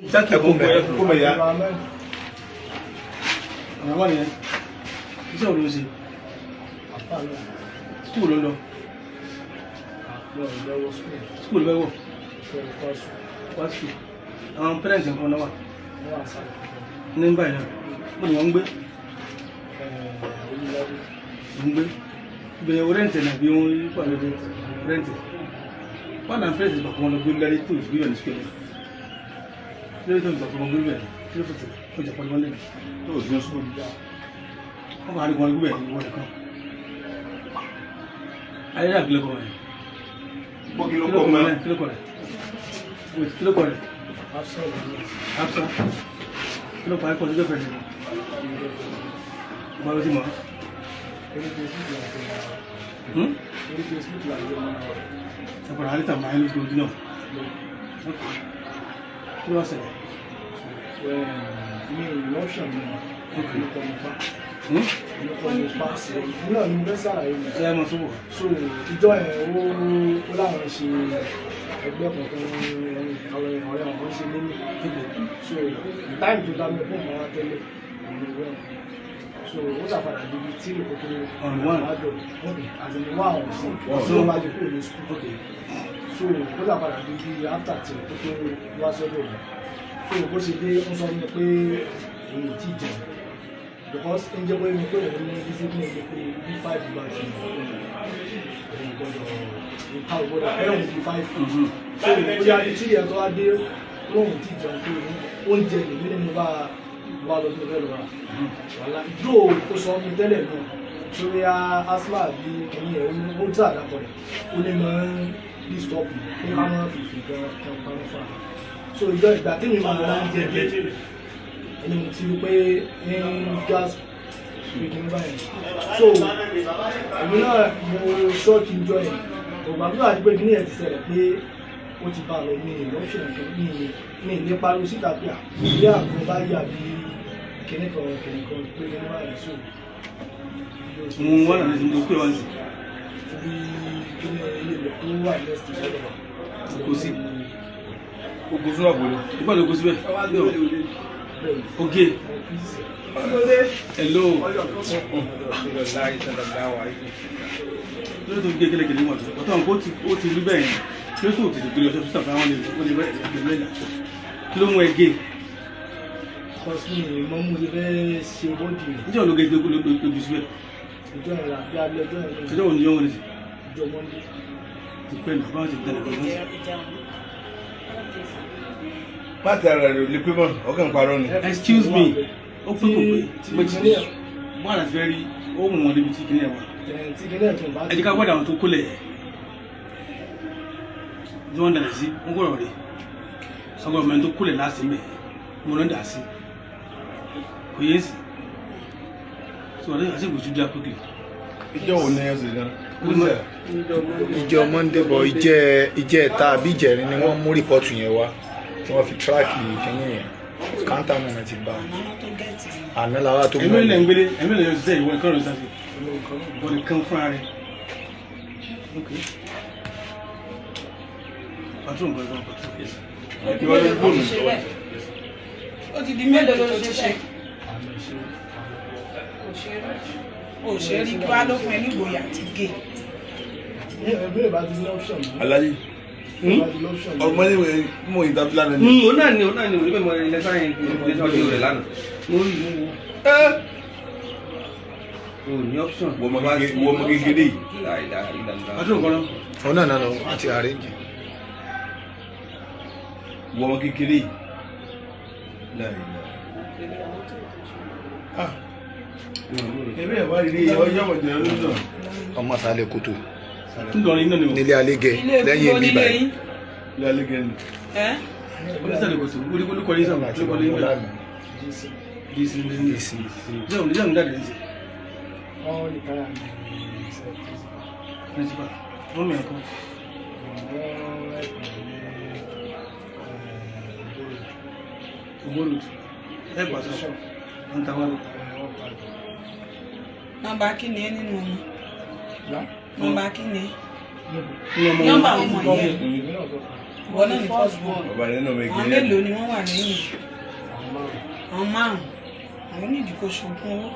Ìsákì kó bẹ̀ yá. Àwọn àwọn nìyẹn. Iṣẹ́ òun ló ṣe. Skúl ló lọ. Skúl bẹ́ẹ̀ wọ̀. Wá skúl. Àwọn pẹ́rẹ́ǹtì nǹkan náà wà. Ní báyìí náà. Mo ní wọ́n ń gbé. Ń gbé. Bẹ̀rẹ̀ wo rẹ́ǹtì náà bí wọ́n yí pàdé rẹ́ǹtì. Wọ́n náà fẹ́rẹ́ǹtì bàkọ́ wọn lọ gbé lẹ́rí tó ìgbé yọ̀ ní skúl. Lórí tó ìgbàkọ́ wọn gbé bẹ̀rẹ̀. Kí ló fòtò? Ó jà pọ̀lú wọn lẹ́nu. Tó ò sí ní skúl. Wọ́n kọ́ àríkọ́ wọn gbé bẹ̀rẹ̀ ní wọ́n nìkan. Ayé náà kílẹ̀ kọ́ rẹ̀. Kílẹ̀ kọ́ rẹ̀. Kílẹ̀ kọ́ rẹ̀. Afsa. Kílẹ̀ kọ́ àríkọ́ lójó fẹ̀rẹ̀. Ọba ló ti mọ̀. Ṣàpàrà àríta máa ń lójú náà. Kí ló ṣẹlẹ̀? Ní ìlọ́ṣọ̀ mi, ọkọ̀ nípa. Náà ni bẹ́ sàlàyé mi. Ṣé ẹ mọ̀ sọ́wọ́? So ìjọ ẹ̀ ó láwọn ṣe ẹgbẹ́ kankan àwọn ọ̀rẹ́ àwọn ṣe lónìí. So táìmù tó dáná fún àwọn tẹ́lẹ̀ ìlú so ó ṣàpadà débi tí ìlú kòkòrò àjọ àti ìwà àwọn sí ọ̀sán bá jẹ́ kúrò ní school. So ó ṣàpadà débi after tí ó tó wá sọ́dọ̀ mi. So bó ṣe dé ó sọ mi pé èyí tí jẹun because ń jẹ́ pé mi pé òun ní discipline ní pé bí 5 bá ti òun gbọ́dọ̀ ìta ògbọ́dọ̀ ẹ̀rùn bí 5. So bóyá tí ẹ̀ tó wá dé lóhùn tí jẹun pé oúnjẹ lèmi ní mo bá wà lọ sí ọ̀rẹ́ lọ́ra wàhálà ìjọ ó sọ mi tẹ́lẹ̀ náà lórí asma bí kìíní ẹ̀ ó ń tà àdàpọ̀ rẹ̀ ó lè máa ń bí stop pé ká máa fìfì gan pamọ́ fún wa. So ìgbà tí mi máa ń jẹ ẹni mo ti rí pé ní gas speaking báyìí so èmi náà mo ṣọ́ọ̀kì ìjọ ẹ̀ ọ̀gbà tó wà ní pé kíní ẹ̀ ti ṣẹlẹ̀ pé ó ti bá lọ ní ìlọ́ṣọ̀ ní ilé pariwo síta pé àbí àgbọn bá yà bí kíní kan pé ní báyìí so. Mo wà láti mo pè wọ́n sí. Bí kíní ilé ìlú tó wà lẹ́sìn sọ́dọ̀ wa. Kò sí. Ogun sún àbò lọ. Ìgbà ló kó síbẹ̀. Okay. Hello. Lórí tó gbé kélékèlé wọn tó ọ̀tọ̀ nǹkan ó ti rí bẹ́ẹ̀ yẹn kí ló tó tètè gbé lọ sọ́sítà fún àwọn olè bẹ́ẹ̀ ìgbẹ́ ìlà kí ló mú ẹ gé. Kọ́sí ni mo mú ibẹ̀ ṣe bọ́ọ̀dì rẹ̀. Ìjọ́ ló gé gbé kó ló gbé síbẹ̀. Ìjọ ìrà bí alẹ́ ọjọ́ ìrìn. Ìjọ́ òní yọ̀ wọ́n ní sí. Ìjọ mọ́ndé. Ìpẹ́ ní bá wọn ti tẹ̀lé kan lọ́sí. Má ti ara rẹ̀ lè pé mọ́ ọkàn parọ́ ni. Excuse me. Ó pé kò pé tí wọ́n àti fẹ́ rí ó mú wọn débi tí kìíní ẹ̀ wà. Ẹ jẹ́ ká gbọ́dọ̀ àwọn tó kólẹ̀ tí wọ́n dàda sí wọ́n gbọ́dọ̀ rí ọgbọ́n mẹ́rin tó kólẹ̀ láti mẹ́ mo lọ́n dà sí kò yé sí tí wọ́n dẹ́ àti ìbùsùn dá pé kì. Ìjọ wo ni ẹ sì gan? Ìjọ Monday bọ̀ ìjẹ́ ẹ̀ta àbí ìjẹ̀rin ni wọ́n mú rìpọ́ọ̀tù yẹn wá tí wọ́n fi tíráàkì kínní yẹn káńtà náà ti bá àná làwọn tó gbọ́. Ẹ̀mí lè yọ ṣiṣẹ́ ìwọ ìkọ́ rẹ̀ sáfì wọ́n lè kán fúnra rẹ̀. Pàtó nǹkan ìgbà pàtó kìí. Ó ti di mélòó ló ṣe ṣe? Òṣèré kí wá ló fún ẹ ní ìgboyà àti gé. Aláyé ọmọ ilé ìwé mú ìdábí lánàá ni. Òun náà ni òun bẹ́ẹ̀ mọ ilẹ̀ sáyẹn ìgbésí rẹ̀ lánàá. Mo rí ìmú wo. O ní option. Wọ́n mọ kékeré yìí. Pàtó nǹkan náà. Òun náà náà àti àrẹ́jì. Wọ́n mọ kékeré yìí. Ẹbí ẹ̀ bá rí ọjọ́ ìjọ lójọ́. Ọmọ àtàlẹ̀ kòtò. Nílé Alégẹ lẹ́yìn èmi báyìí. Ilé Alégẹ ni. Onísàlẹ̀ kòtò olúkọ ní sàmà tí ó kọ́ ní ìgbà. DC. Jẹ́ òun jáde ní sí. Wọ́n lè kára ní Principal. Wọ́n mi ẹ̀kọ́. Ògbólù. Ẹ pàṣẹ. Wọ́n ta wọ́n. Nọ́mbà kí ni ẹ nínú ọmọ? Nọ́mbà kí ni ẹ? Nọ́mbà ọmọ yẹn. ìwọ náà ní first born. bàbá yẹn náà àwọn mélòó ni wọ́n wà lẹ́yìn? àwọn márùn-ún. àwọn onídìí kò ṣògùn owó.